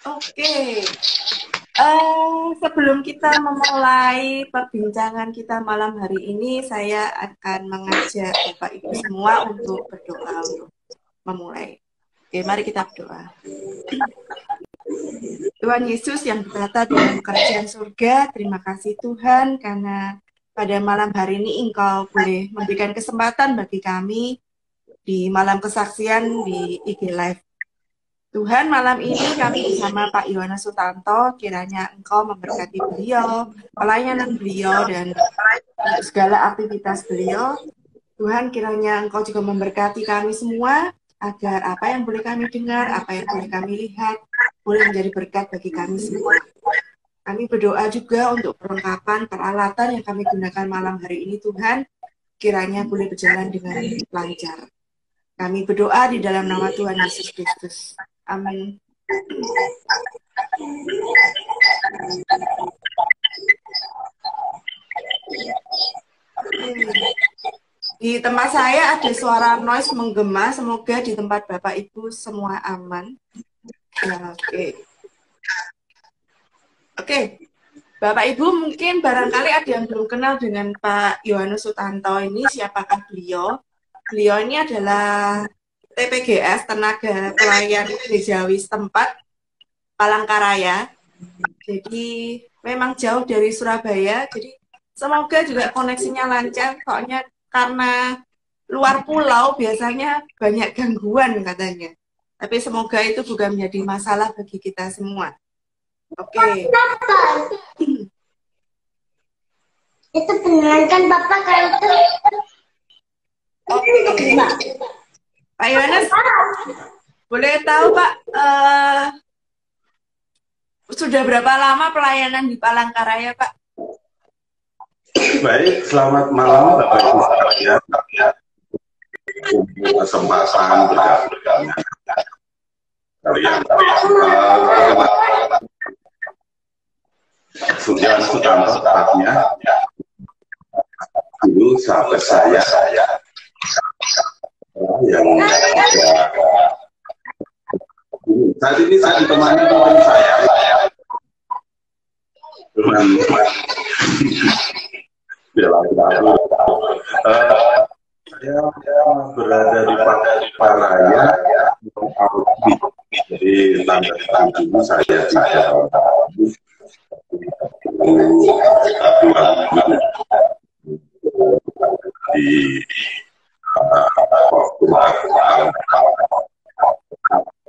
Oke. Sebelum kita memulai perbincangan kita malam hari ini, saya akan mengajak Bapak Ibu semua untuk berdoa untuk memulai. Oke, mari kita berdoa. Tuhan Yesus yang berkata di dalam kerajaan surga, terima kasih Tuhan karena pada malam hari ini Engkau boleh memberikan kesempatan bagi kami di malam kesaksian di IG Live. Tuhan, malam ini kami bersama Pak Yohanes Sutanto, kiranya Engkau memberkati beliau, pelayanan beliau, dan segala aktivitas beliau. Tuhan, kiranya Engkau juga memberkati kami semua, agar apa yang boleh kami dengar, apa yang boleh kami lihat, boleh menjadi berkat bagi kami semua. Kami berdoa juga untuk perlengkapan peralatan yang kami gunakan malam hari ini, Tuhan, kiranya boleh berjalan dengan lancar. Kami berdoa di dalam nama Tuhan Yesus Kristus. Amin. Di tempat saya ada suara noise menggema. Semoga di tempat Bapak Ibu semua aman. Ya, Oke. Bapak Ibu mungkin barangkali ada yang belum kenal dengan Pak Yohanes Sutanto ini. Siapakah beliau? Beliau ini adalah TPGS, Tenaga Pelayan Gerejawi setempat, Palangkaraya. Jadi memang jauh dari Surabaya. Jadi semoga juga koneksinya lancar. Soalnya karena luar pulau biasanya banyak gangguan katanya. Tapi semoga itu bukan menjadi masalah bagi kita semua. Oke. Itu beneran kan Bapak kalau itu? Oke. Pak Yohanes, boleh tahu Pak, sudah berapa lama pelayanan di Palangkaraya Pak? Baik, selamat malam Bapak Ibu sekalian. Kesempatan bergabung kalian Sujan Sutanto tepatnya dulu sahabat saya yang saat ini saya ditemani teman saya dengan saya berada di Palangkaraya jadi tanggal dulu saya tidak di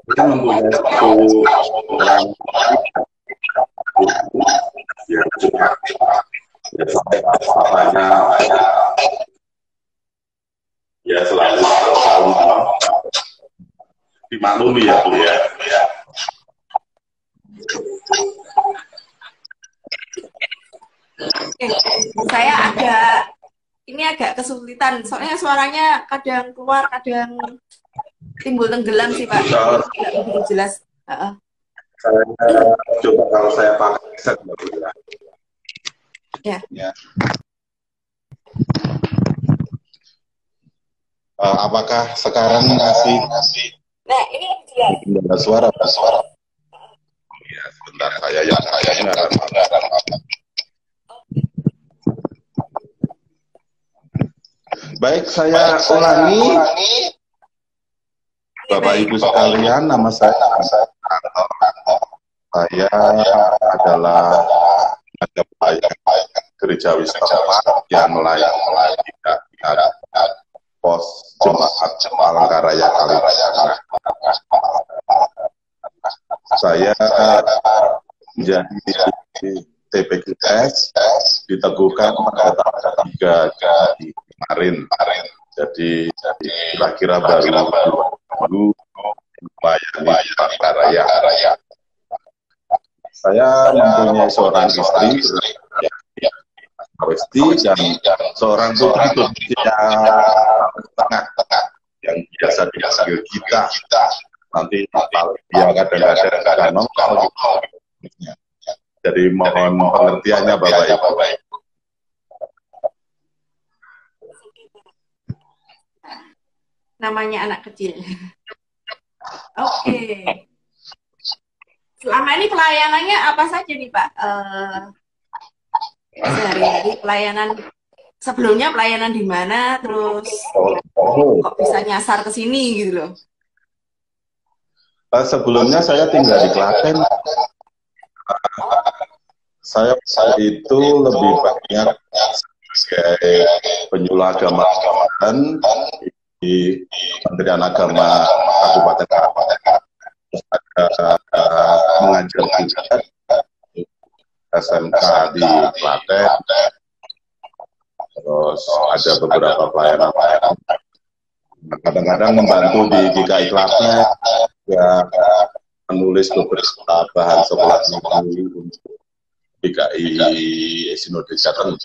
kita mempunyai satu orang yang juga apanya ya selalu dimaklumi ya Bu ya. Saya agak kesulitan, soalnya suaranya kadang keluar, kadang timbul tenggelam sih Pak. Tidak begitu jelas. Saya coba kalau saya pakai headset ya. Apakah sekarang masih? Nah, ini jelas. Suara. Ya, sebentar saya dengar. Baik, saya ulangi. Bapak Ibu sekalian, nama saya adalah gerejawi setempat yang melayani di pos jemaat Palangkaraya Kalimantan. Saya menjadi TPGS diteguhkan pada tanggal 3 kemarin. Jadi kira-kira baru melayani Palangkaraya. Saya mempunyai seorang istri dan seorang putri berusia tengah yang biasa dipanggil kita. Nanti dia kadang-kadang nongol. Jadi mohon pengertiannya Bapak Ibu. Namanya anak kecil. Oke. Selama ini pelayanannya apa saja nih Pak? Sehari-hari pelayanan sebelumnya pelayanan di mana, terus kok bisa nyasar ke sini gitu loh? Sebelumnya saya tinggal di Klaten. Saya itu lebih banyak sebagai penyuluh agama dan di Kementerian Agama Kabupaten Klaten. Terus ada mengajar juga SMK di Klaten. Terus ada beberapa pelayanan. Kadang-kadang membantu di GKI Klaten, ya menulis beberapa bahan sekolah minggu untuk GKI Sinode Jateng.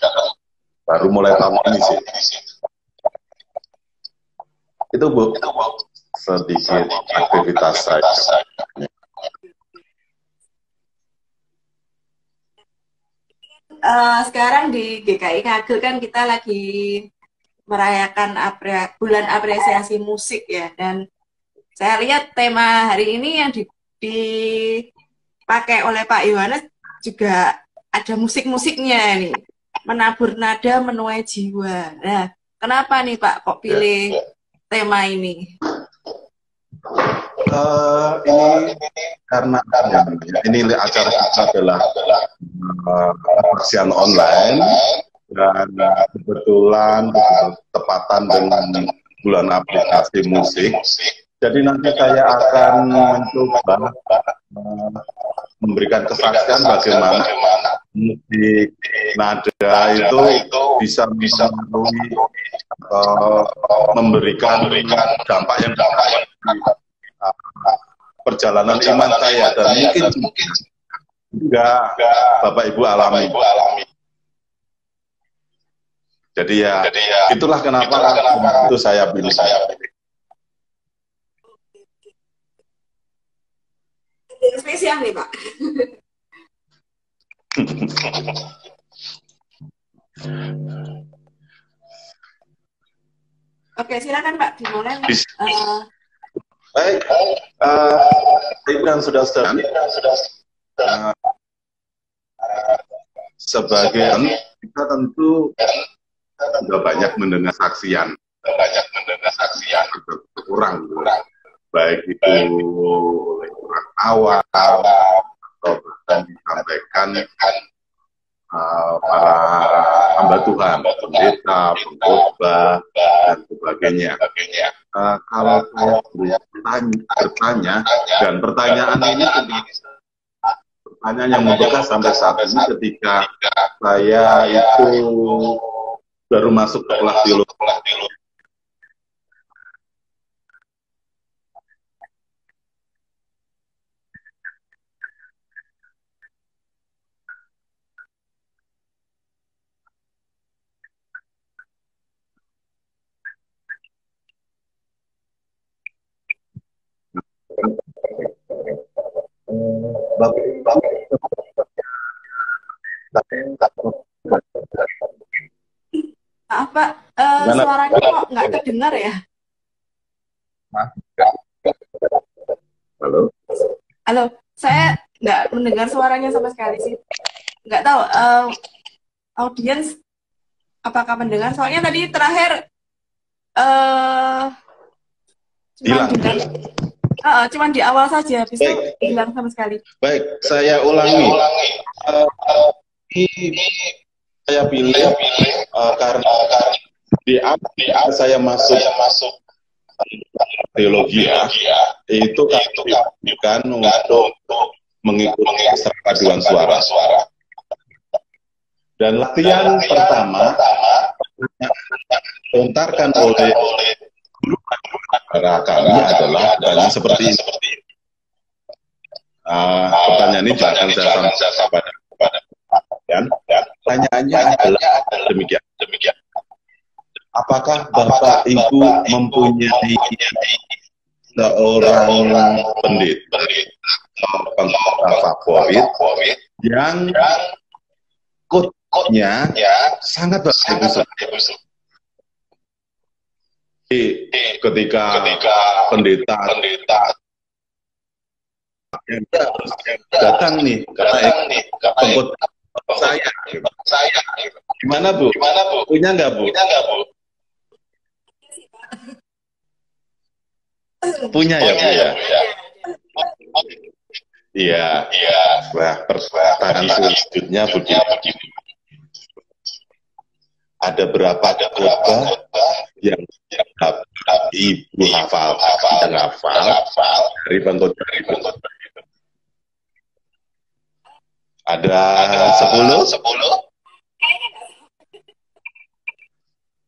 Baru mulai tahun ini sih. Itu Bu, sedikit aktivitas saya. Sekarang di GKI Ngagel kan kita lagi merayakan bulan apresiasi musik ya, dan saya lihat tema hari ini yang dipakai oleh Pak Yohanes juga ada musik-musiknya nih, menabur nada menuai jiwa. Nah, kenapa nih Pak kok pilih tema ini? Ini karena ini acara kita adalah persian online dan kebetulan tepatan dengan bulan aplikasi musik. Jadi nanti saya akan mencoba memberikan kesaksian bagaimana musik nada itu bisa mempengaruhi atau memberikan dampak yang perjalanan iman saya, dan mungkin juga Bapak Ibu alami. Jadi ya itulah kenapa itu saya pilih. Yang spesial nih Pak. Oke, silakan Pak, dimulai. Baik, dan saudara-saudara, sebagai kita tentu sudah banyak mendengar saksian, kurang, baik itu oleh orang awam atau bahkan disampaikan para hamba Tuhan, pendeta, pengkhotbah, dan sebagainya. Kalau saya bertanya, dan pertanyaan ini pertanyaan yang membekas sampai saat ini ketika saya itu baru masuk ke kelas teologi. Maaf Pak, suaranya kok nggak terdengar ya? Halo? Halo, saya nggak mendengar suaranya sama sekali sih. Nggak tahu, audiens apakah mendengar? Soalnya tadi terakhir cuman di awal saja, habis itu hilang sama sekali. Baik, saya ulangi. Saya pilih karena di awal saya masuk teologi ya, itu bukan untuk mengikuti paduan suara. Dan latihan pertama dilontarkan oleh guru para kami adalah pertanyaan seperti ini. Pertanyaan ini jangan saya sampaikan kepada kalian. Pertanyaannya adalah demikian. Apakah Bapak Ibu mempunyai seorang pendeta favorit yang khotbahnya sangat bagus? Ketika pendeta yang harus datang nih karena pengkot saya. Gimana Bu? Punya nggak Bu? Punya ya Bu ya. Iya. Wah, tadi selanjutnya begini. Ada berapa khotbah yang Ibu hafal dari pengkhotbah itu? Ada 10?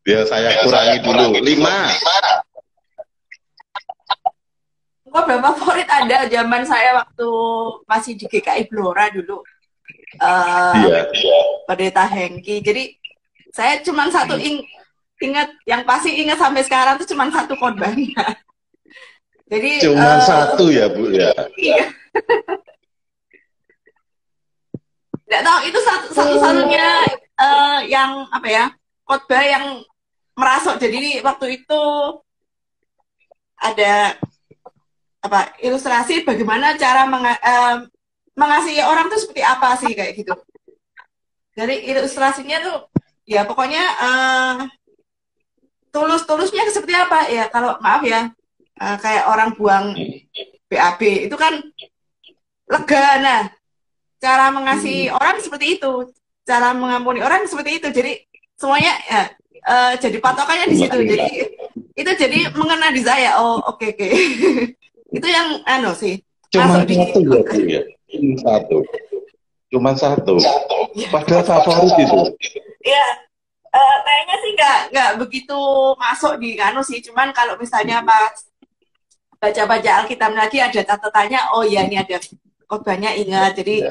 Biar saya kurangi dulu. 5. Khotbah favorit ada zaman saya waktu masih di GKI Blora dulu. Iya. Pendeta Hengki. Jadi saya cuma satu ingat, yang pasti ingat sampai sekarang itu cuma satu khotbahnya. Jadi cuma satu ya Bu ya. Iya. Nggak tahu itu satu-satunya yang apa ya, khotbah yang merasuk. Jadi waktu itu ada apa, ilustrasi bagaimana cara mengasihi orang itu seperti apa sih, kayak gitu. Jadi ilustrasinya tuh ya pokoknya tulusnya seperti apa ya, kalau maaf ya, kayak orang buang BAB itu kan lega. Nah, cara mengasihi orang seperti itu, cara mengampuni orang seperti itu. Jadi semuanya ya, jadi patokannya di situ. Jadi itu jadi mengena di saya. Oh, oke. Itu yang sih. Cuma satu ya Bu ya. Cuma satu. Padahal favorit itu. Iya. Kayaknya sih nggak begitu masuk di sih. Cuman kalau misalnya pas baca-baca Alkitab lagi ada catatannya, oh ya ini ada khotbahnya, ingat. Jadi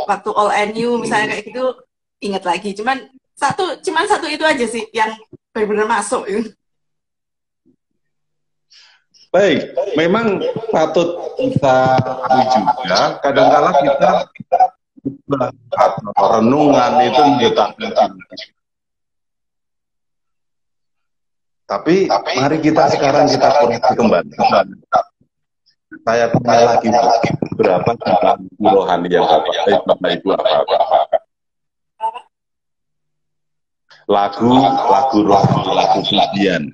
waktu All NU misalnya kayak gitu, ingat lagi. Cuman satu itu aja sih yang benar-benar masuk. Baik, memang patut kita akui juga. Kadang-kala kita renungan itu mendatangkan. Tapi mari kita sekarang kita koreksi kembali. Saya tanya lagi, berapa jumlah rohani yang Bapak Ibu apa? Lagu rohani, lagu pujian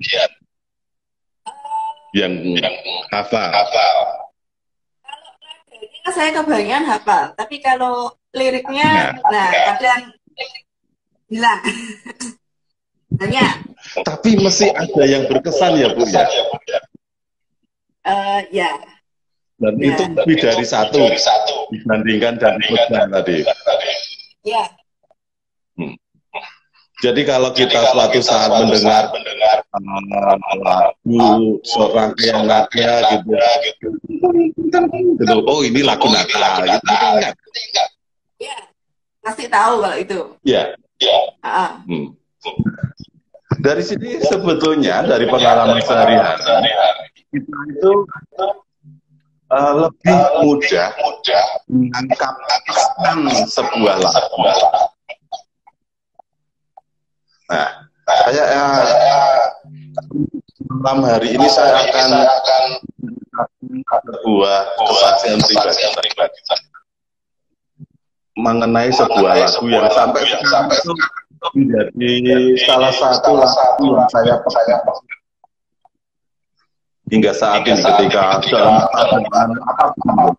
yang hafal. Saya kebanyakan hafal, tapi kalau liriknya, kadang hilang. Hanya. Tapi mesti ada yang berkesan ya Bu ya. Ya. Dan itu lebih dari satu dibandingkan dari khotbah tadi. Ya. Jadi kalau kita suatu saat mendengar lagu seorang yang naga gitu, oh ini lagu Natal gitu, ingat. Ya, pasti tahu kalau itu. Ya. Dari sini sebetulnya dari pengalaman sehari-hari kita itu lebih mudah menangkapkan sebuah lagu. Nah, saya malam hari ini saya akan sebuah kesaksian pribadi mengenai sebuah lagu yang sampai sekarang itu menjadi salah satu lagu yang saya percaya hingga saat ini ketika dalam keadaan apapun.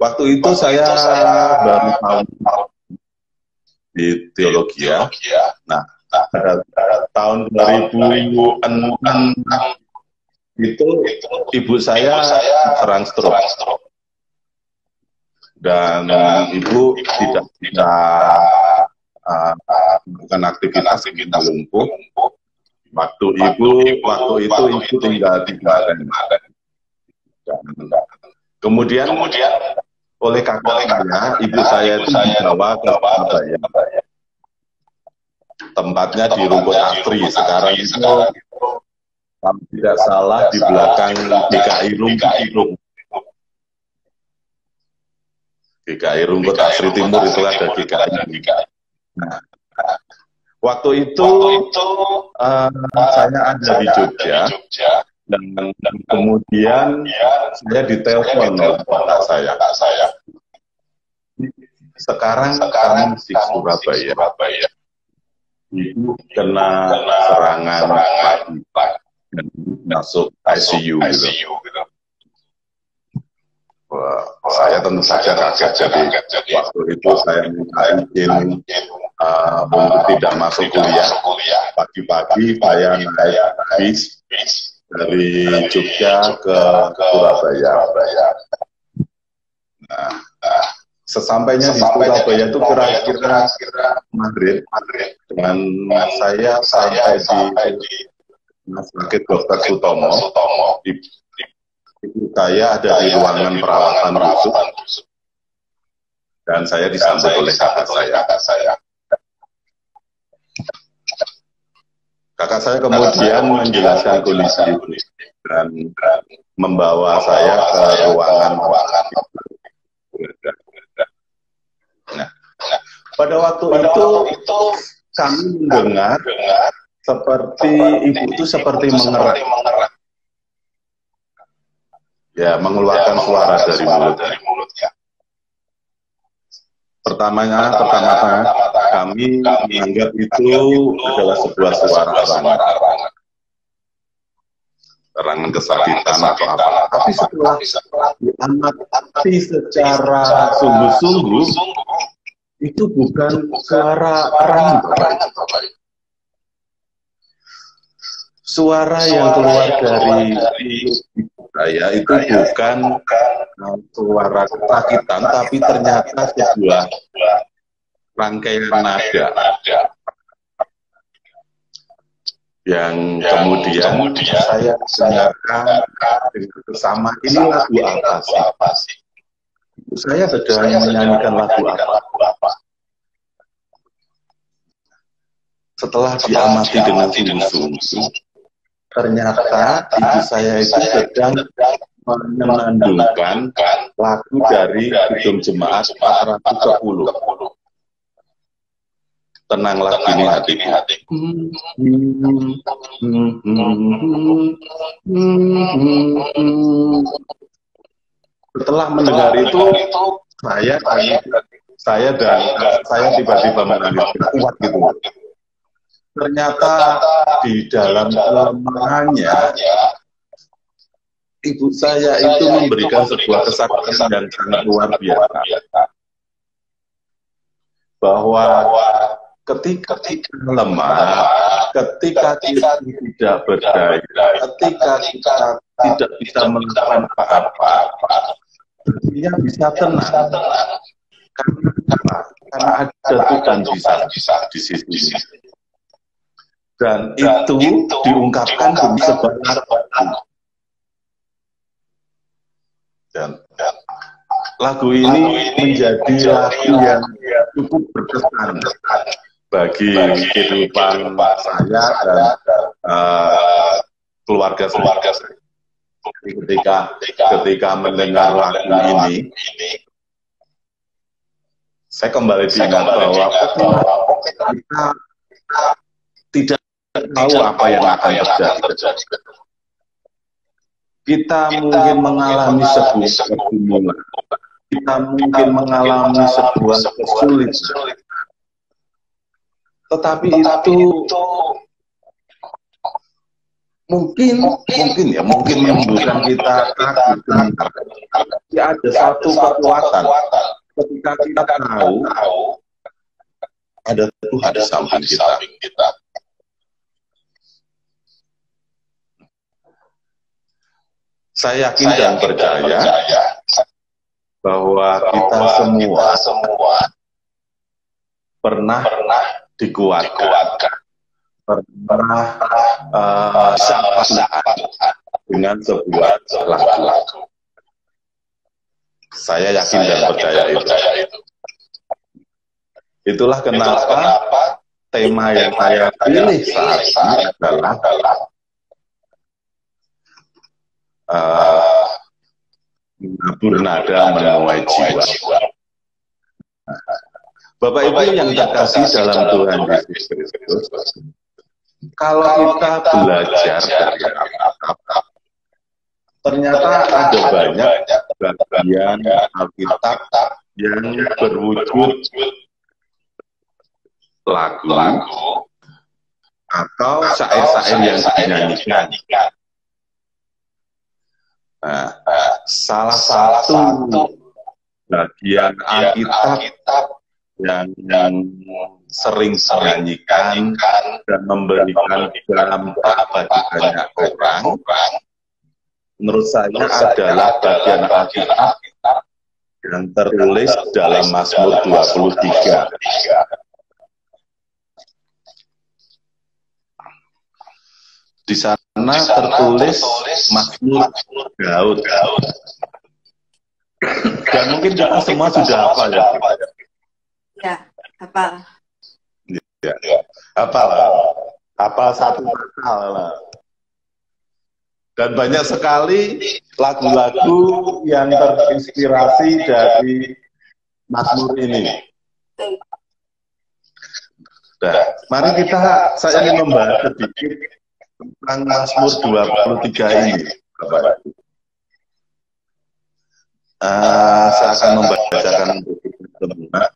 Waktu itu saya baru tahu di teologi ya. Nah, pada tahun 2006 itu ibu saya serang stroke. Dan ibu tidak bisa melakukan aktivitas, kita lumpuh. Waktu itu ibu tinggal di Baren. Kemudian oleh kakaknya, ibu saya itu dibawa ke Surabaya. Tempatnya di Rumput Asri. Sekarang itu, kalau tidak salah, di belakang GKI Rumput Asri Timur itu ada GKI. Nah, waktu itu saya ada di Jogja. dan kemudian saya ditelepon oleh kakak saya. Sekarang kamu di Surabaya. Ibu kena serangan dan masuk ICU gitu. Wah, saya tentu saja kaget. Jadi waktu itu saya minta izin untuk tidak masuk kuliah. Pagi-pagi saya naik bis dari Jogja ke Surabaya. Nah, sesampainya di Surabaya itu kira-kira maghrib, dan saya sampai di Rumah Sakit Dr. Sutomo. Ibu saya ada di ruangan perawatan khusus, dan saya disambut oleh kakak saya. Kakak saya kemudian menjelaskan kondisi dan membawa saya ke ruangan. Nah, pada waktu itu kami mendengar seperti ibu itu seperti mengerak. Ya, mengeluarkan suara dari mulutnya. Pertama-tama kami menganggap itu adalah sebuah suara serangan kesakitan atau apa. Tapi setelah diamati secara sungguh-sungguh, itu bukan suara serangan. Suara yang keluar dari saya itu bukan suara kesakitan, tapi ternyata sebuah rangkaian nada yang kemudian saya dengarkan dengan bersama, ini lagu apa sih? Saya sedang menyanyikan lagu apa? Setelah diamati dengan sungguh-sungguh, ternyata ibu saya itu sedang menandungkan lagu dari Kidung Jemaat 410. Tenanglah kini hati. Setelah mendengar itu, saya tiba-tiba menangis kuat gitu. Ternyata di dalam kelemahannya, ibu saya itu memberikan sebuah kesaksian yang sangat luar biasa. Bahwa ketika kita lemah, ketika kita tidak berdaya, ketika kita tidak bisa melakukan apa-apa, dia bisa tenang. Karena ada Tuhan bisa di sisi. Dan itu diungkapkan dengan sebenarnya. Dan lagu ini menjadi lagu yang cukup berkesan bagi kehidupan saya dan keluarga saya. Ketika mendengar lagu ini, saya kembali diingat bahwa kita tidak tahu apa yang akan terjadi. Kita mungkin mengalami sebuah kebingungan. Kita mungkin mengalami sebuah kesulitan. Tetapi itu mungkin menimbulkan kita takut. Tapi ada satu kekuatan ketika kita tahu ada Tuhan di samping kita. Saya yakin dan percaya bahwa kita semua pernah dikuatkan, pernah saat dengan sebuah lagu. Saya yakin dan percaya itu. Itulah kenapa tema yang saya pilih saat ini adalah menabur nada menuai jiwa. Bapak Ibu yang terkasih dalam Tuhan Yesus Kristus, kalau kita belajar dari Alkitab, ternyata ada banyak bagian Alkitab yang berwujud lagu atau syair-syair yang dinyanyikan. Nah, salah satu bagian Alkitab yang sering dinyanyikan dan memberikan dampak bagi banyak orang, menurut saya adalah bagian Alkitab yang tertulis dalam Mazmur 23. Di sana tertulis Mazmur Daud. Dan mungkin kita semua sudah hafal ya. Ya, hafal. Ya, hafal satu hafal lah. Dan banyak sekali lagu-lagu yang terinspirasi dari Mazmur ini. Nah, mari saya ingin membahas sedikit tentang Mazmur 23 ini. Saya akan membacakan untuk kita semua.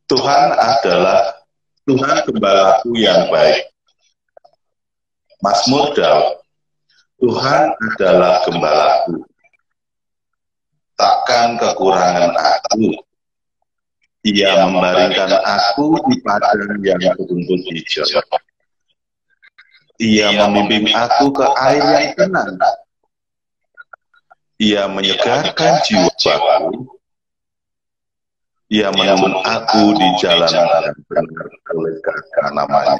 Tuhan adalah Tuhan gembalaku yang baik. Mazmur Daud. Tuhan adalah gembalaku. Takkan kekurangan aku. Ia membaringkan aku di padang yang berumput hijau. Ia memimpin aku ke air yang tenang. Ia menyegarkan jiwaku. Ia menuntun aku di jalan yang benar oleh karena namanya.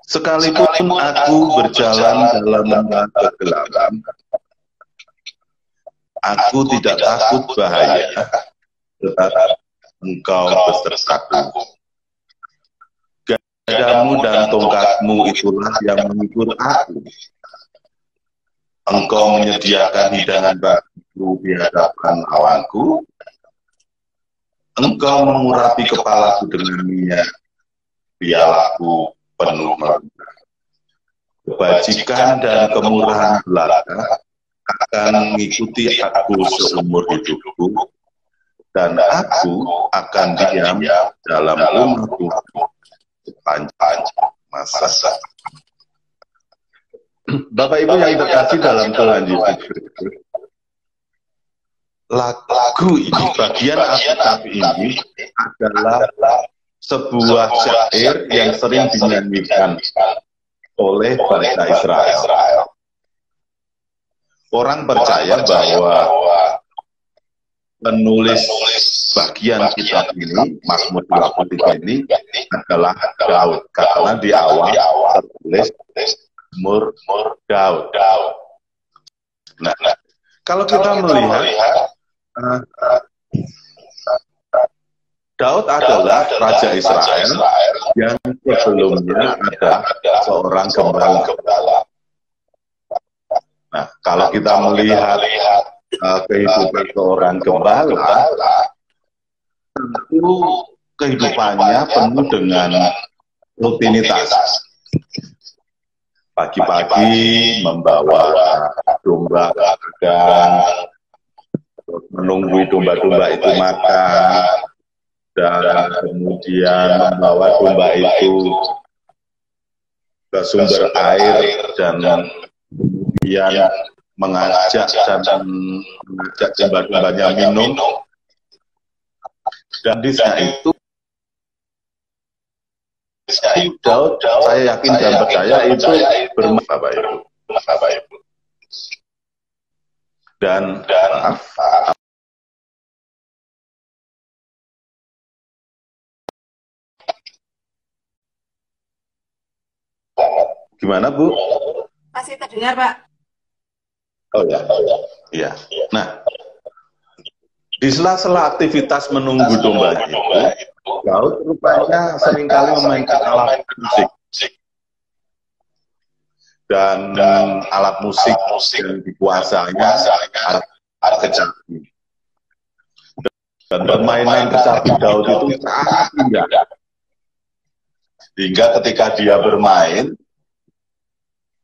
Sekalipun aku berjalan dalam lembah kegelapan, aku tidak takut bahaya, tetapi Engkau besertaku. Gadamu dan tongkatmu itulah yang menghibur aku. Engkau menyediakan hidangan bagiku di hadapan lawanku. Engkau mengurapi kepalaku dengan minyak, pialaku penuh melimpah. Kebajikan dan kemurahan belaka akan mengikuti aku seumur hidupku, dan aku akan diam dalam rumahku sepanjang masa. Bapak Ibu yang terkasih dalam Tuhan Yesus Kristus, lagu ini, bagian Alkitab ini adalah sebuah syair yang sering dinyanyikan oleh bangsa Israel. Orang percaya bahwa penulis bagian kitab ini, Mazmur 23 ini, adalah Daud, karena di awal tertulis Mazmur Daud. Nah, kalau kita melihat Daud adalah Raja Israel yang sebelumnya ada seorang gembala. Nah, kalau kita melihat kehidupan seorang gembala, tentu kehidupannya penuh dengan rutinitas. Pagi-pagi membawa domba ke kandang, menunggu domba-domba itu makan, dan kemudian membawa domba itu ke sumber air, dan kemudian mengajak domba-dombanya minum. Dan di saat itu Daud, saya yakin dan percaya itu Bapak Ibu. Dan gimana Bu? Masih terdengar Pak? Oh ya, iya. Nah, di sela-sela aktivitas menunggu dombanya itu, Daud rupanya seringkali memainkan alat musik. Dan alat musik yang dikuasainya alat kecapi. Dan permainan kecapi Daud itu sangat indah. Hingga ketika dia bermain,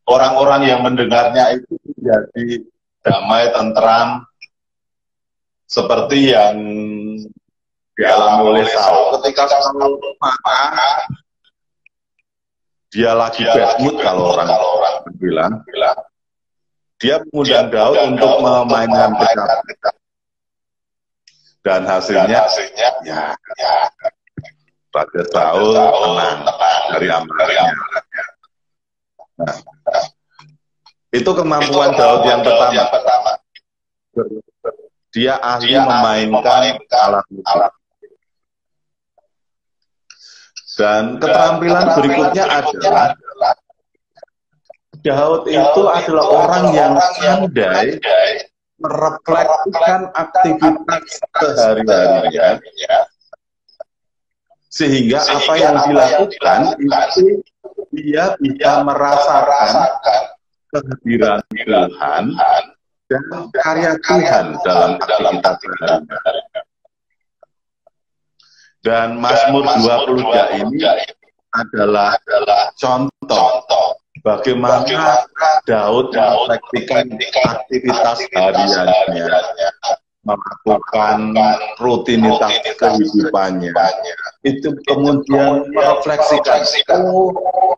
orang-orang yang mendengarnya itu menjadi damai, tentram, seperti yang dialami oleh Saul. Ketika Saul marah, dia lagi bad mood kalau orang bilang, dia mengundang Daud untuk memainkan kecapi. Dan hasilnya, ya Raja Saul tenang dari amarahnya. Nah, itu kemampuan Daud yang pertama. Dia ahli memainkan alat musik. Dan keterampilan berikutnya adalah Daud itu adalah orang yang pandai merefleksikan aktivitas sehari-harinya, sehingga apa yang dilakukan itu dia bisa merasakan kehadiran Tuhan dan karya Tuhan dalam aktivitas sehari-hari. Dan Mazmur 23 ini adalah contoh bagaimana Daud merefleksikan aktivitas hariannya, melakukan rutinitas kehidupannya. Itu kemudian merefleksikan, oh,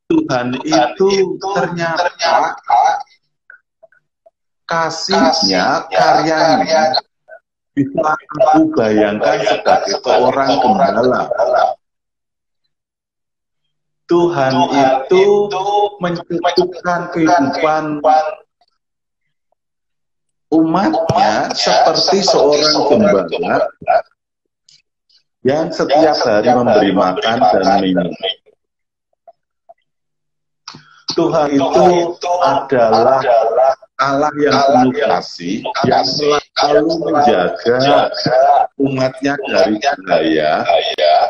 Tuhan itu ternyata kasihnya, karyanya, bisa aku bayangkan sebagai seorang gembala. Tuhan itu mencukupkan kehidupan umatnya seperti seorang gembala yang setiap hari memberi makan dan minum. Tuhan itu adalah Allah yang penuh kasih, yang selalu menjaga umatnya dari bahaya,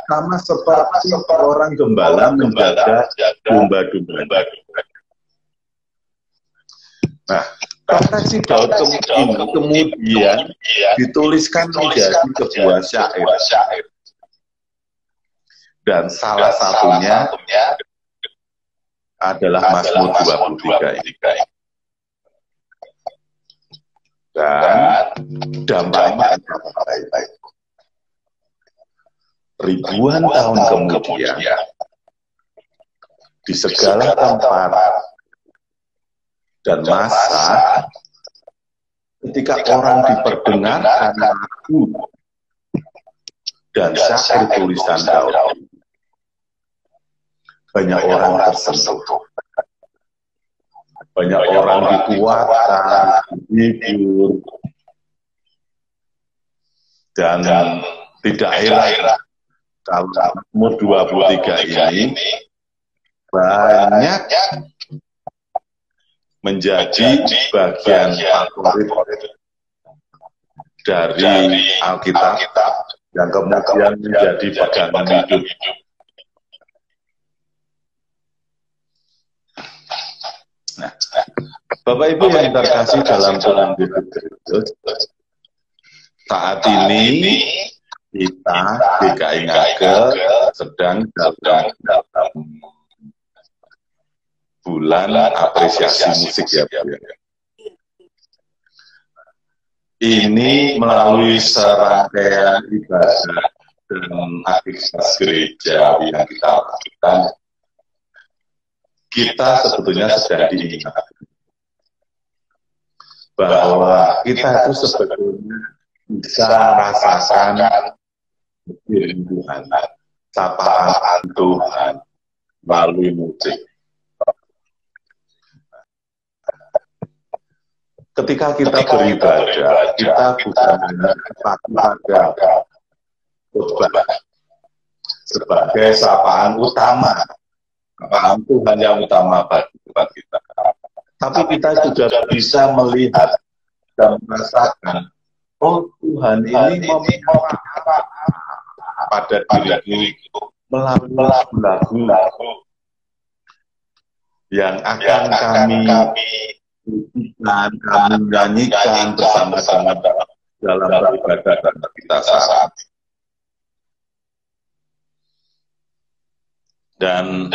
sama seperti orang gembala menjaga domba-domba. Nah, refleksi Daud ini kemudian dituliskan menjadi sebuah syair. Dan salah satunya adalah Mazmur 23 ini. Dan dampaknya ribuan tahun kemudian di segala tempat dan masa, ketika orang diperdengarkan lagu dan syair tulisan Daud, banyak orang tersentuh. Banyak orang dikuatkan, dihibur, dan tidak heran kalau Mazmur 23 ini banyak menjadi bagian favorit dari Alkitab yang kemudian menjadi pegangan hidup. Nah, Bapak Ibu yang terkasih dalam Tuhan Yesus Kristus, saat ini kita GKI Ngagel sedang dalam bulan apresiasi musik ya, Bu. Ini melalui serangkaian ibadah dan aktivitas gereja yang kita lakukan, kita sebetulnya sedang diingatkan bahwa kita itu sebetulnya bisa merasakan Tuhan, sapaan Tuhan melalui musik. Ketika kita beribadah, kita bukan hanya pada khotbah sebagai sapaan utama, sapaan Tuhan yang utama bagi kita. Tapi kita juga bisa melihat dan merasakan, oh Tuhan ini memihak pada diriku melalui lagu-lagu yang akan kami nyanyikan bersama-sama dalam beribadah kita saat ini. Dan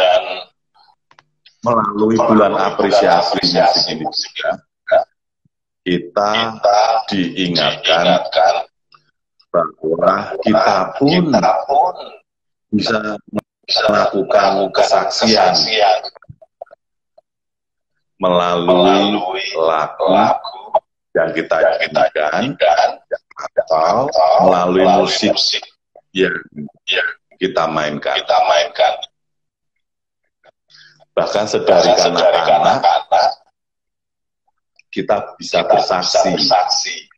melalui bulan apresiasi musik ini juga kita diingatkan bahwa kita pun bisa melakukan kesaksian melalui lagu yang kita nyanyikan atau melalui musik yang kita mainkan. Bahkan sedari kanak-kanak kita bisa bersaksi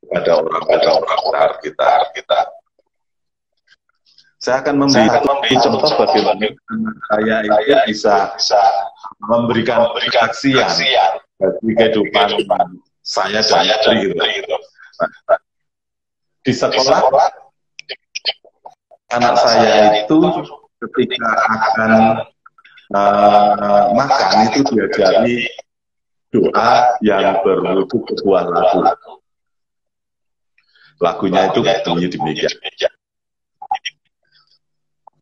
pada orang-orang kita. Saya akan memberi contoh bagaimana anak saya itu bisa memberikan kesaksian bagi kehidupan saya dan istri. Di sekolah, anak saya itu ketika akan makan itu diajari doa yang berwujud sebuah lagu. Lagunya itu bunyi demikian.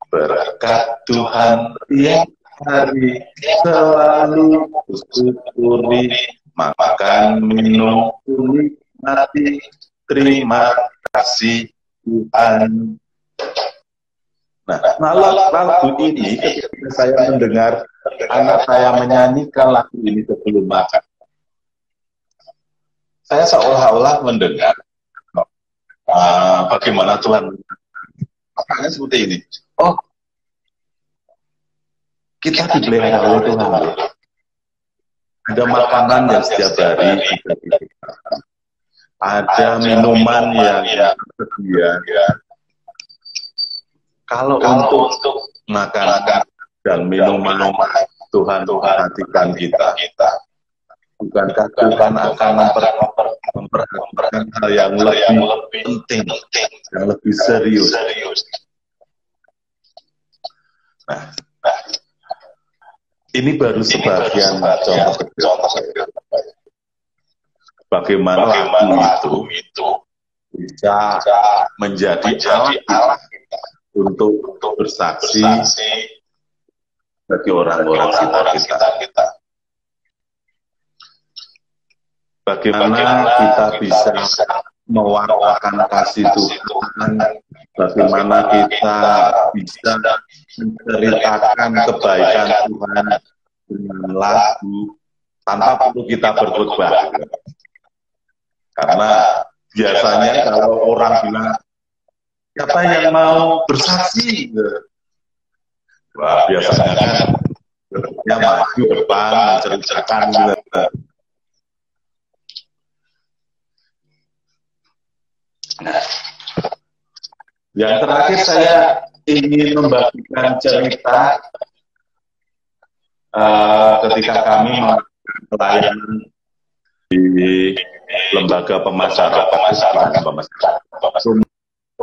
Berkat Tuhan tiap hari selalu bersyukuri, makan minum nikmati, terima kasih Tuhan. Nah, lagu ini ketika saya mendengar anak saya menyanyikan lagu ini sebelum makan, saya seolah-olah mendengar bagaimana Tuhan makanya seperti ini. Oh, kita dipelihara oleh Tuhan. Ada makanan yang setiap hari kita diberikan. Ada minuman yang tersedia. Kalau untuk makan dan minuman Tuhan perhatikan kita. Bukankah Tuhan akan memperhatikan hal yang lebih penting, yang lebih serius? Nah, ini baru sebagian contoh bagaimana lagu itu bisa menjadi alat untuk bersaksi bagi orang-orang sekitar kita. Bagaimana kita bisa mewartakan kasih Tuhan, bagaimana kita bisa menceritakan kebaikan Tuhan dengan lagu tanpa perlu kita berkhotbah. Karena biasanya kalau orang bilang, siapa yang mau bersaksi? Wah, biasanya kan dia maju depan menceritakan gitu. Nah, yang terakhir saya ingin membagikan cerita ketika kami melakukan pelayanan di lembaga pemasyarakatan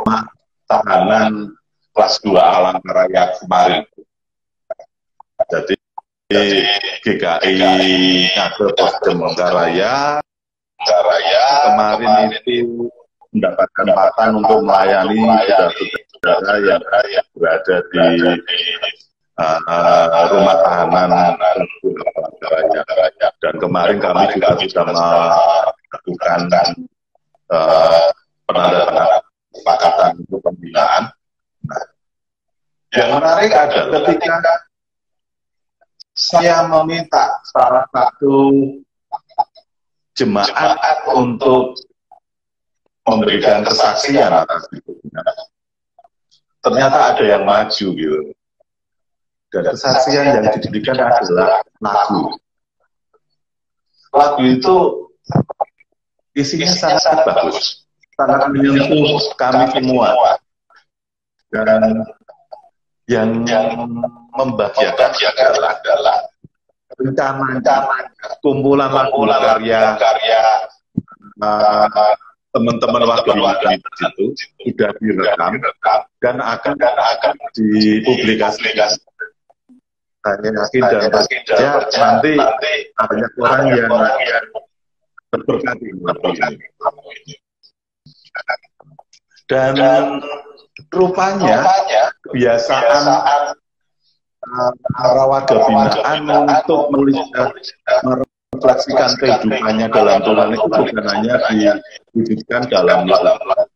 rumah tahanan kelas 2 Palangkaraya kemarin. Jadi GKI Ngade Posdem Palangkaraya kemarin itu mendapatkan kesempatan untuk melayani saudara-saudara yang berada di rumah tahanan Palangkaraya. Dan kemarin kami juga sudah melakukan penandatanganan kesepakatan untuk pembinaan. Nah, yang menarik adalah ketika saya meminta salah satu jemaat untuk memberikan kesaksian atas itu, ternyata ada yang maju gitu. Dan kesaksian yang diberikan adalah lagu. Lagu itu isinya sangat bagus, sangat menyentuh kami semua. Dan yang membahagiakan adalah rencana kumpulan karya teman-teman warga di situ sudah direkam dan akan dipublikasikan. Saya yakin dan percaya nanti banyak orang yang berberkati ini. Dan rupanya kebiasaan para warga binaan untuk melihat merefleksikan kehidupannya dalam Tuhan itu bukan hanya diwujudkan dalam lagu.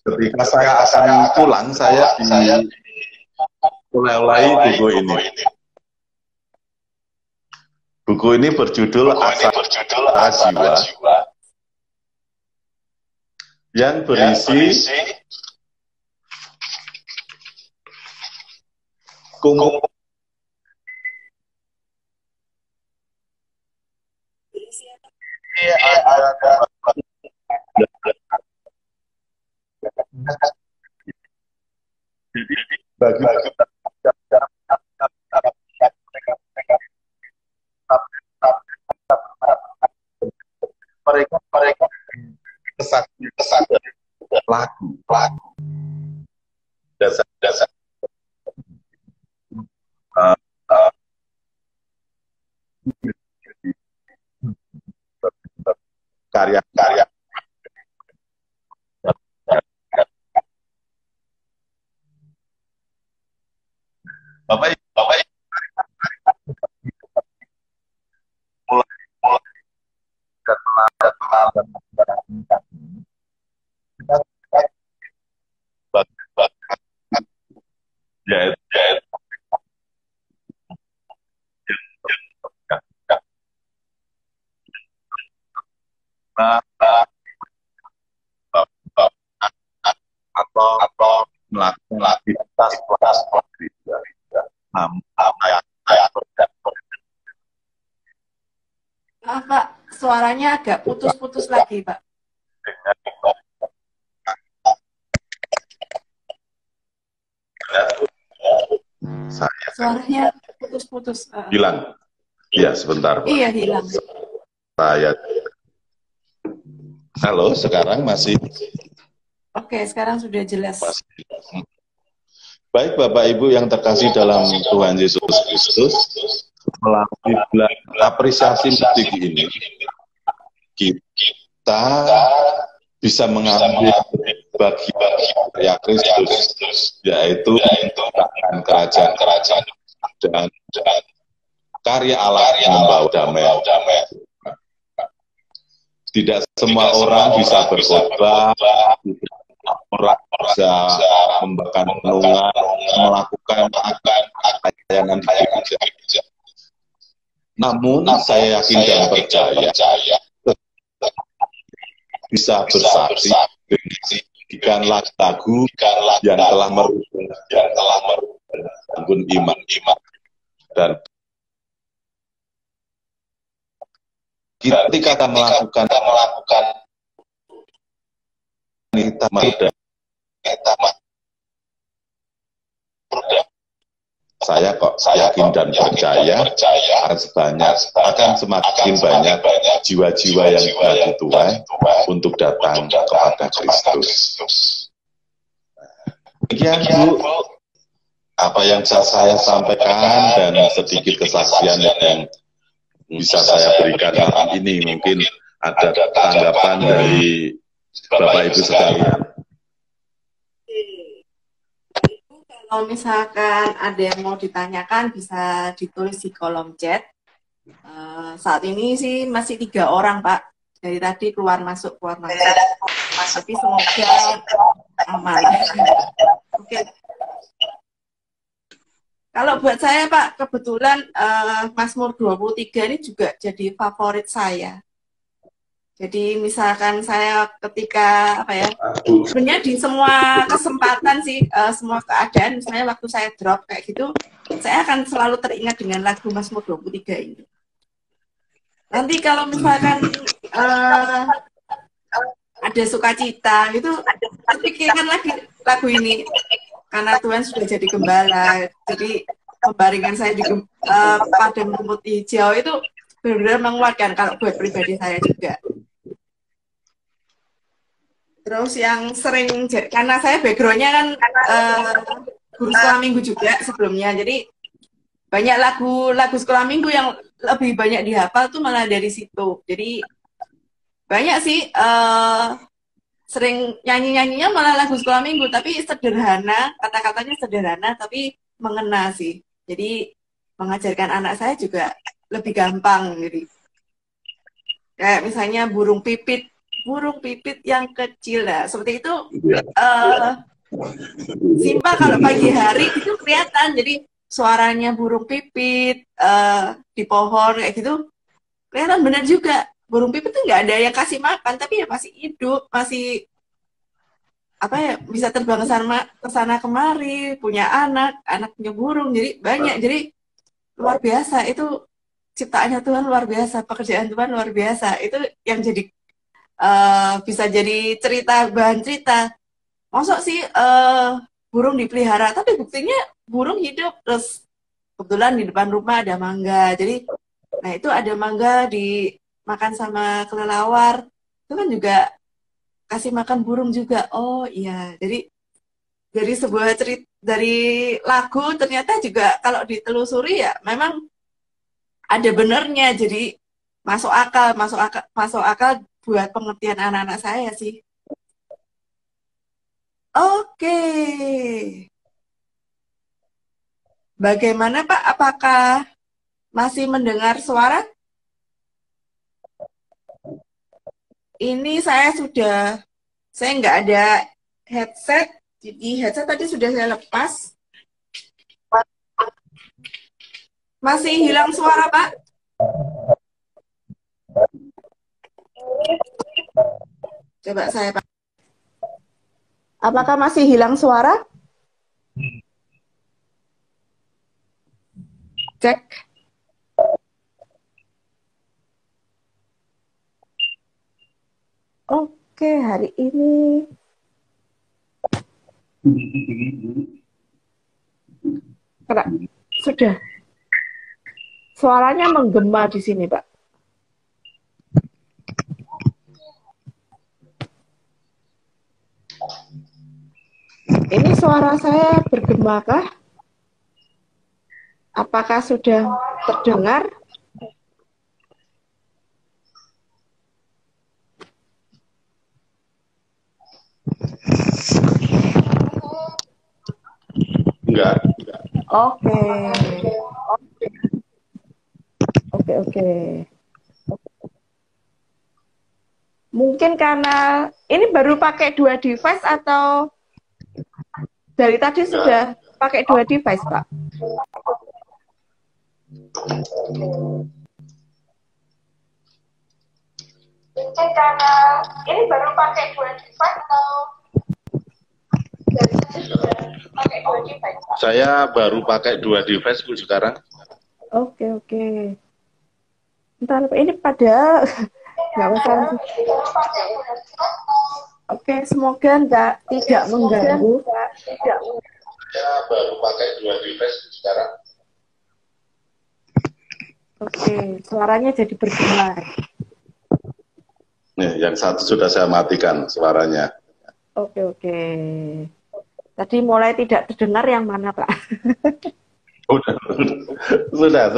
Ketika saya akan pulang, saya mulai buku ini. Buku ini berjudul Asa Jiwa, yang berisi bagi mereka kesaksian lagu dasar karya-karya Bapak ya, atau melakukan aktivitas Pak, suaranya agak putus-putus lagi, Pak. Suaranya putus-putus. Hilang. Iya, sebentar, Pak. Iya, hilang. Halo, sekarang masih? Oke, sekarang sudah jelas. Baik, Bapak Ibu yang terkasih dalam Tuhan Yesus Kristus, melalui apresiasi musik ini, kita bisa mengambil bagi karya Kristus, yaitu kerajaan dan karya Allah yang membawa damai. Tidak semua orang bisa berkhotbah, orang bisa memberikan renungan, melakukan pelayanan di gereja. Namun saya yakin dan percaya bisa bersaksi dengan lagu yang telah merubah iman dan ketika kita melakukan kita mudah. Saya kok yakin dan percaya akan semakin banyak jiwa-jiwa yang maju Tuhan untuk datang kepada Kristus. Demikian, Bu, apa yang bisa saya sampaikan dan sedikit kesaksian yang bisa saya berikan malam ini. Mungkin ada tanggapan dari Bapak Ibu sekalian. Kalau misalkan ada yang mau ditanyakan, bisa ditulis di kolom chat. Saat ini sih masih 3 orang, Pak. Dari tadi keluar masuk. Tapi semoga aman. Oke. Kalau buat saya, Pak, kebetulan Mazmur 23 ini juga jadi favorit saya. Jadi misalkan saya ketika sebenarnya di semua kesempatan sih, semua keadaan, misalnya waktu saya drop kayak gitu, saya akan selalu teringat dengan lagu Mazmur 23 ini. Nanti kalau misalkan ada sukacita gitu, pikirkan lagi lagu ini, karena Tuhan sudah jadi gembala. Jadi membaringkan saya di padang rumput hijau itu benar-benar menguatkan kalau buat pribadi saya juga. Terus yang sering, karena saya background-nya kan guru sekolah minggu juga sebelumnya, jadi banyak lagu sekolah minggu yang lebih banyak dihafal tuh malah dari situ. Jadi banyak sih sering nyanyi-nyanyinya malah lagu sekolah minggu, tapi sederhana, kata-katanya sederhana, tapi mengena sih. Jadi mengajarkan anak saya juga lebih gampang. Jadi kayak misalnya burung pipit yang kecil lah. Seperti itu Iya. simpel kalau pagi hari itu kelihatan. Jadi suaranya burung pipit di pohon kayak gitu kelihatan benar juga. Burung pipit itu nggak ada yang kasih makan, tapi ya masih hidup, masih apa ya bisa terbang ke sana kemari, punya anak, anaknya burung, jadi banyak. Jadi luar biasa itu ciptaannya Tuhan luar biasa, pekerjaan Tuhan luar biasa. Itu yang jadi bisa jadi cerita bahan cerita. Masuk sih burung dipelihara, tapi buktinya burung hidup. Terus kebetulan di depan rumah ada mangga, jadi nah itu ada mangga dimakan sama kelelawar, itu kan juga kasih makan burung juga. Oh iya, jadi dari sebuah cerita dari lagu ternyata juga kalau ditelusuri ya memang ada benernya. Jadi masuk akal buat pengertian anak-anak saya sih. Oke. Bagaimana Pak? Apakah masih mendengar suara? Ini saya nggak ada headset, jadi headset tadi sudah saya lepas. Masih hilang suara Pak? Coba saya Pak. Apakah masih hilang suara? Cek. Oke, hari ini sudah suaranya menggema di sini, Pak. Ini suara saya bergema kah? Apakah sudah terdengar? Enggak. Oke. Oke. Mungkin karena ini baru pakai 2 device atau dari tadi sudah pakai 2 device, Pak? Mungkin karena ini baru pakai 2 device atau dari tadi sudah pakai 2 device, Pak? Saya baru pakai 2 device Bu sekarang. Oke. Entah apa ini pada nggak masalah. Oke, semoga tidak mengganggu. Saya baru pakai 2 device sekarang. Oke, suaranya jadi bergema. Nih, yang satu sudah saya matikan suaranya. Oke. Tadi mulai tidak terdengar yang mana, Pak? Sudah.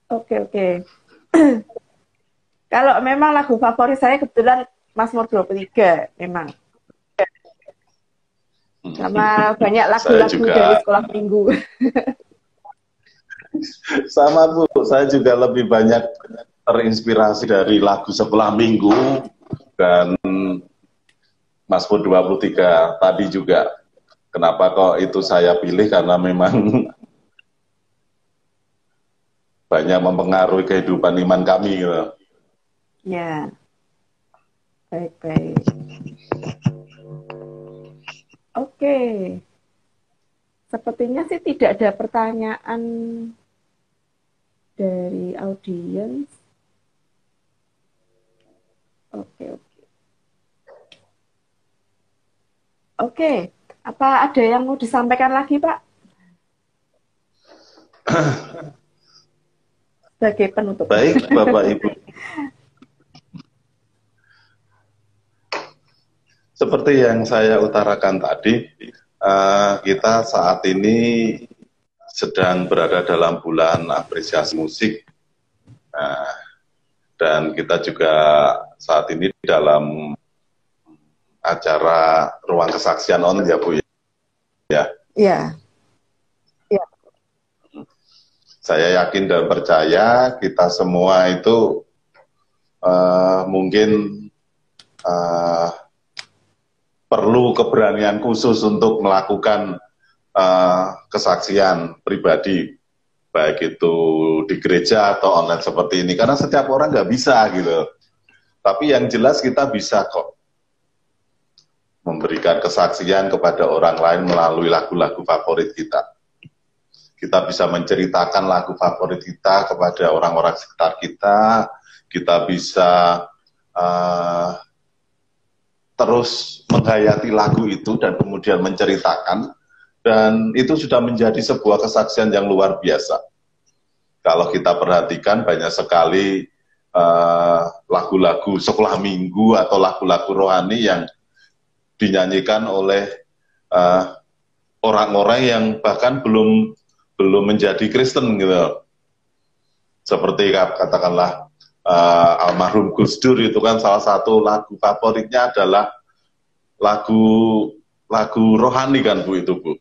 Oke. Kalau memang lagu favorit saya kebetulan Mazmur 23 memang. Sama banyak lagu-lagu dari sekolah minggu. Sama Bu, saya juga lebih banyak terinspirasi dari lagu sekolah minggu dan Mazmur 23 tadi juga. Kenapa kok itu saya pilih? Karena memang banyak mempengaruhi kehidupan iman kami. Gitu. Ya, baik. Oke, sepertinya sih tidak ada pertanyaan dari audiens. Oke. Apa ada yang mau disampaikan lagi, Pak? Sebagai penutup. Baik, Bapak Ibu. Seperti yang saya utarakan tadi, kita saat ini sedang berada dalam bulan apresiasi musik. Dan kita juga saat ini dalam acara ruang kesaksian online ya Bu ya. Iya. Saya yakin dan percaya kita semua itu mungkin perlu keberanian khusus untuk melakukan kesaksian pribadi, baik itu di gereja atau online seperti ini, karena setiap orang nggak bisa gitu. Tapi yang jelas kita bisa kok memberikan kesaksian kepada orang lain melalui lagu-lagu favorit kita. Kita bisa menceritakan lagu favorit kita kepada orang-orang sekitar kita. Kita bisa terus menghayati lagu itu dan kemudian menceritakan. Dan itu sudah menjadi sebuah kesaksian yang luar biasa. Kalau kita perhatikan banyak sekali lagu-lagu sekolah minggu atau lagu-lagu rohani yang dinyanyikan oleh orang-orang yang bahkan belum menjadi Kristen gitu. Seperti katakanlah almarhum Gus Dur itu kan salah satu lagu favoritnya adalah lagu rohani kan Bu itu Bu.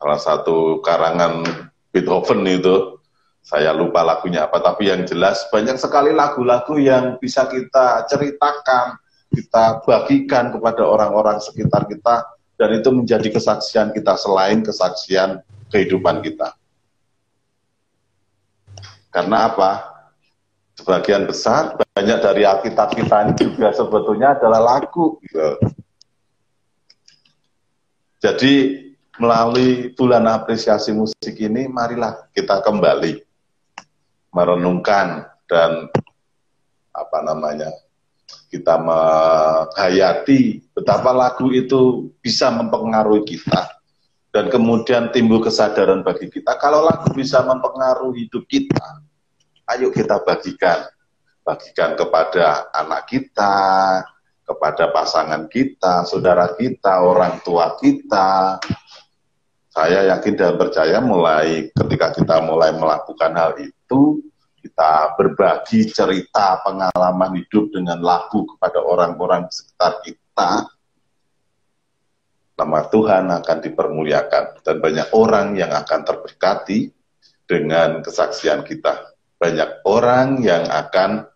Salah satu karangan Beethoven itu, saya lupa lagunya apa, tapi yang jelas banyak sekali lagu-lagu yang bisa kita ceritakan, kita bagikan kepada orang-orang sekitar kita, dan itu menjadi kesaksian kita selain kesaksian kehidupan kita. Karena apa? Sebagian besar, banyak dari Alkitab kita ini juga sebetulnya adalah lagu. Gitu. Jadi, melalui bulan apresiasi musik ini, marilah kita kembali merenungkan dan kita menghayati betapa lagu itu bisa mempengaruhi kita. Dan kemudian timbul kesadaran bagi kita, kalau lagu bisa mempengaruhi hidup kita, ayo kita bagikan kepada anak kita, kepada pasangan kita, saudara kita, orang tua kita. Saya yakin dan percaya ketika kita mulai melakukan hal itu, kita berbagi cerita pengalaman hidup dengan lagu kepada orang-orang sekitar kita, nama Tuhan akan dipermuliakan dan banyak orang yang akan terberkati dengan kesaksian kita. Banyak orang yang akan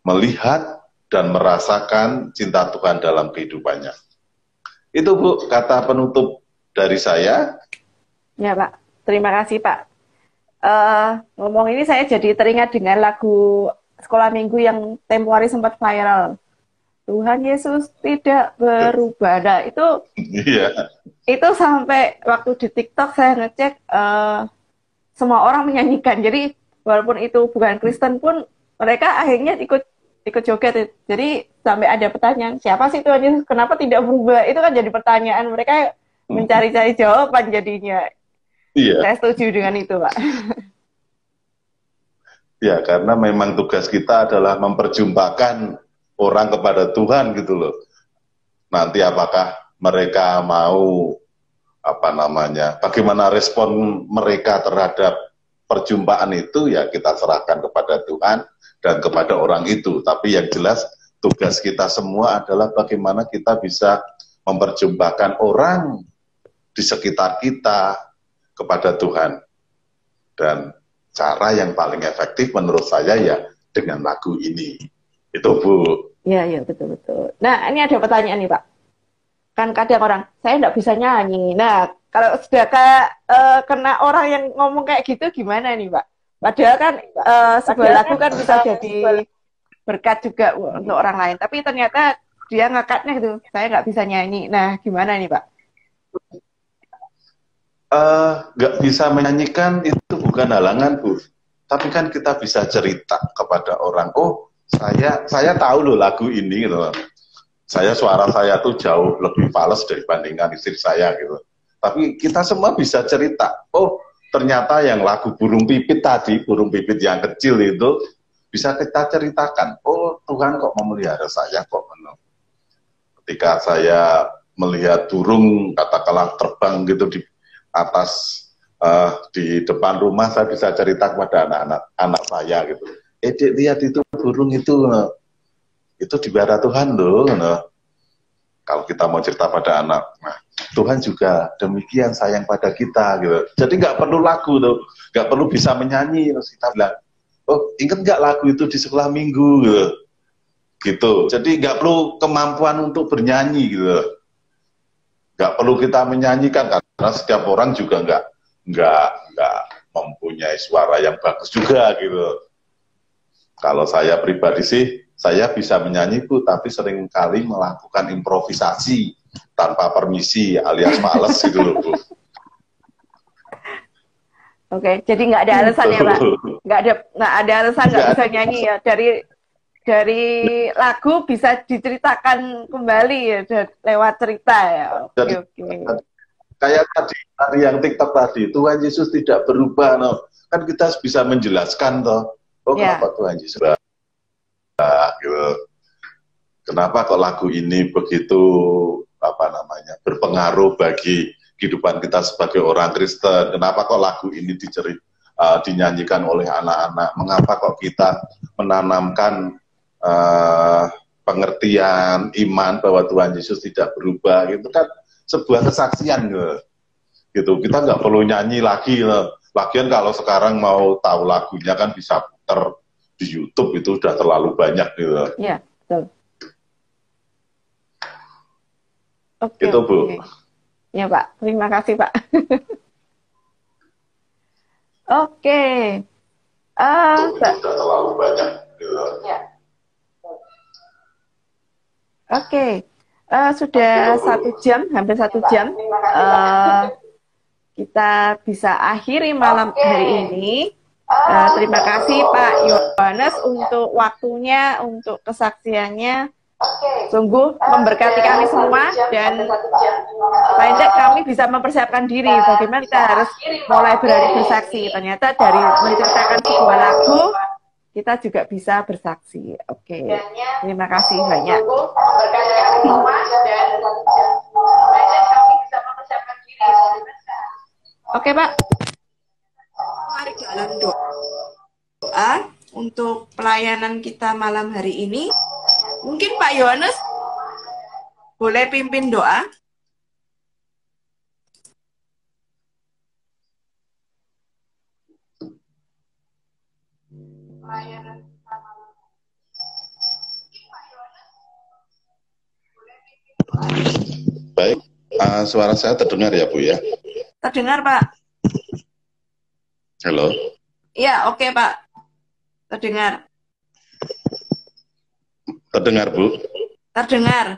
melihat dan merasakan cinta Tuhan dalam kehidupannya. Itu Bu, kata penutup dari saya. Ya Pak, terima kasih Pak. Ngomong ini saya jadi teringat dengan lagu sekolah minggu yang tempo hari sempat viral. Tuhan Yesus tidak berubah. Nah, itu sampai waktu di TikTok saya ngecek semua orang menyanyikan. Jadi walaupun itu bukan Kristen pun mereka akhirnya ikut joget. Jadi sampai ada pertanyaan, siapa sih Tuhan Yesus? Kenapa tidak berubah? Itu kan jadi pertanyaan. Mereka mencari-cari jawaban jadinya. Iya. Saya setuju dengan itu, Pak. Ya, karena memang tugas kita adalah memperjumpakan orang kepada Tuhan gitu loh. Nanti apakah mereka mau bagaimana respon mereka terhadap perjumpaan itu, ya kita serahkan kepada Tuhan dan kepada orang itu. Tapi yang jelas tugas kita semua adalah bagaimana kita bisa memperjumpakan orang di sekitar kita kepada Tuhan. Dan cara yang paling efektif menurut saya ya dengan lagu ini. Itu Bu. Iya, betul-betul. Nah, ini ada pertanyaan nih Pak. Kan kadang orang, saya nggak bisa nyanyi. Nah, kalau sudah kena orang yang ngomong kayak gitu gimana nih Pak? Padahal kan sebuah lagu kan bisa jadi berkat juga untuk orang lain. Tapi ternyata dia ngakatnya gitu, saya nggak bisa nyanyi. Nah, gimana nih Pak? Nggak bisa menyanyikan itu bukan halangan Bu. Tapi kan kita bisa cerita kepada orang, oh saya tahu loh lagu ini gitu. Suara saya tuh jauh lebih fals dibandingkan istri saya gitu. Tapi kita semua bisa cerita. Oh, ternyata yang lagu burung pipit tadi, burung pipit yang kecil itu bisa kita ceritakan. Oh, Tuhan kok memelihara saya kok. Ketika saya melihat burung katakanlah terbang gitu di atas di depan rumah, saya bisa cerita kepada anak saya gitu. Dek, lihat itu burung itu dipelihara Tuhan loh. Kalau kita mau cerita pada anak, nah, Tuhan juga demikian sayang pada kita gitu. Jadi nggak perlu lagu tuh, nggak perlu bisa menyanyi. Terus kita bilang, oh inget nggak lagu itu di sekolah minggu gitu. Jadi nggak perlu kemampuan untuk bernyanyi gitu. Nggak perlu kita menyanyikan karena setiap orang juga nggak mempunyai suara yang bagus juga gitu. Kalau saya pribadi sih, saya bisa menyanyi Bu, tapi seringkali melakukan improvisasi tanpa permisi alias males gitu loh Bu. Oke, jadi nggak ada alasan ya Pak? Nggak ada alasan nggak bisa nyanyi ya? Dari lagu bisa diceritakan kembali ya lewat cerita ya. Oke. Kayak tadi yang TikTok tadi, Tuhan Yesus tidak berubah, no. Kan kita bisa menjelaskan toh. Oh kenapa Tuhan Yesus gitu. Kenapa kok lagu ini begitu berpengaruh bagi kehidupan kita sebagai orang Kristen? Kenapa kok lagu ini dinyanyikan oleh anak-anak? Mengapa kok kita menanamkan pengertian iman bahwa Tuhan Yesus tidak berubah? Itu kan sebuah kesaksian gitu. Kita nggak perlu nyanyi lagi. Lagian kalau sekarang mau tahu lagunya kan bisa putar di YouTube, itu sudah terlalu banyak gitu. Iya, betul. Oke, itu Bu. Ya Pak, terima kasih Pak. Oke. Sudah terlalu banyak gitu. Ya. Oke. Sudah 1 jam, hampir 1 jam. Kita bisa akhiri malam hari ini. Terima kasih Pak Yohanes untuk waktunya, untuk kesaksiannya. Sungguh memberkati kami semua, dan paling tidak kami bisa mempersiapkan diri bagaimana kita harus mulai berani bersaksi. Ternyata dari menceritakan sebuah lagu, kita juga bisa bersaksi. Oke, terima kasih banyak. Memberkati kami semua, dan paling tidak kami bisa mempersiapkan diri. Oke Pak. Mari dalam doa untuk pelayanan kita malam hari ini. Mungkin Pak Yohanes boleh pimpin doa. Baik, suara saya terdengar ya Bu ya? Terdengar Pak. Halo. Iya, oke Pak. Terdengar. Terdengar Bu? Terdengar.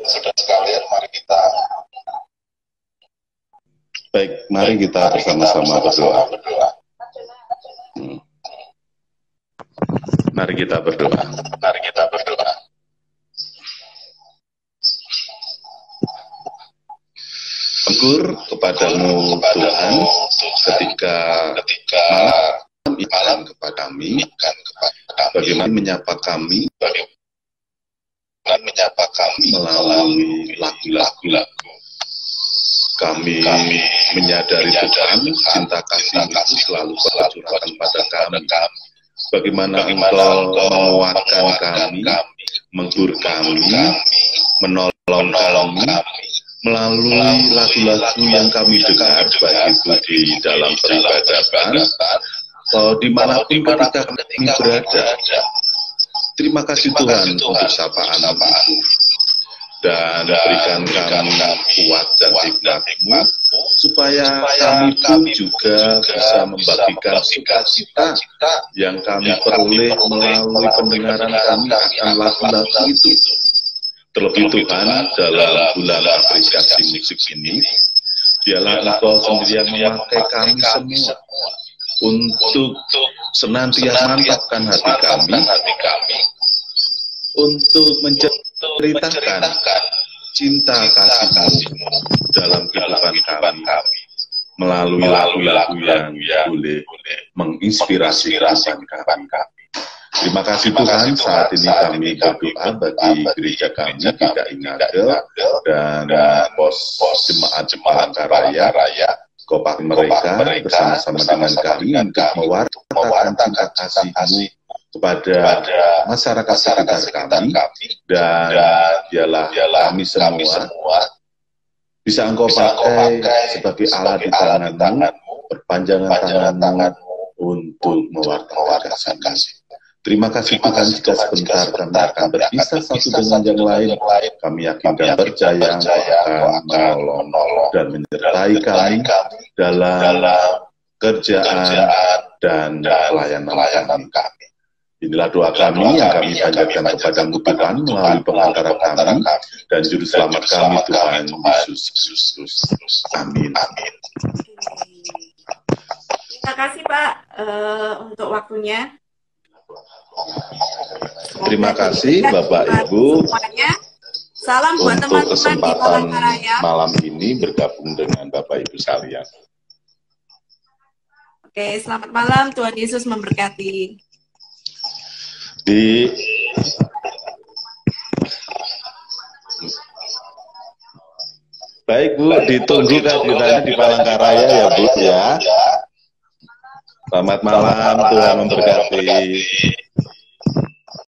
Sudah sekalian, mari kita bersama-sama berdoa. Mari kita berdoa. Syukur kepadamu Tuhan ketika malam kepada kami, bagaimana menyapa kami melalui lagu-lagu. Kami menyadari Tuhan, cinta kasih itu selalu tercurahkan pada kami. Bagaimana Engkau menguatkan kami, menghibur kami, menolong kami, melalui lagu-lagu yang kami dengar, baik itu di dalam peribadatan atau dimanapun ketika kami berada. Terima kasih Tuhan untuk sapaan itu, dan berikan kami kuat dan hikmat-Mu, supaya kami pun juga bisa membagikan sukacita yang kami peroleh melalui pendengaran kami akan lagu-lagu itu. Terlebih Tuhan, dalam bulan apresiasi musik ini, biarlah Engkau sendiri yang memakai kami semua untuk senantiasa mantapkan hati kami, untuk menceritakan cinta kasih-Mu dalam kehidupan kami, melalui lagu-lagu yang boleh menginspirasi kehidupan kami. Terima kasih Tuhan, saat ini kami berdoa bagi gereja kami, GKI Ngagel, dan pos jemaat Palangkaraya, Kopak mereka bersama-sama dengan kami untuk mewartakan cinta kasih-Mu kepada masyarakat sekitar kami, dan biarlah kami semua bisa Engkau pakai sebagai alat di tangan-Mu, perpanjangan tangan-Mu untuk mewartakan kasih. Terima kasih Tuhan, jika sebentar kami akan berpisah satu dengan yang lain, kami yakin dan percaya Engkau akan menolong dan menyertai kami dalam kerjaan dan pelayanan kami. Inilah doa kami yang kami panjatkan kepada-Mu Tuhan melalui pengantara kami dan Juru Selamat kami Tuhan Yesus Kristus. Amin. Terima kasih Pak untuk waktunya. Terima kasih Bapak Ibu semuanya. Salam buat untuk teman-teman di kesempatan Palangkaraya. malam ini bergabung dengan Bapak Ibu sekalian. Oke, selamat malam. Tuhan Yesus memberkati. Baik Bu, ditunggu kehadirannya di Palangkaraya ya Bu ya. Selamat malam, Tuhan memberkati.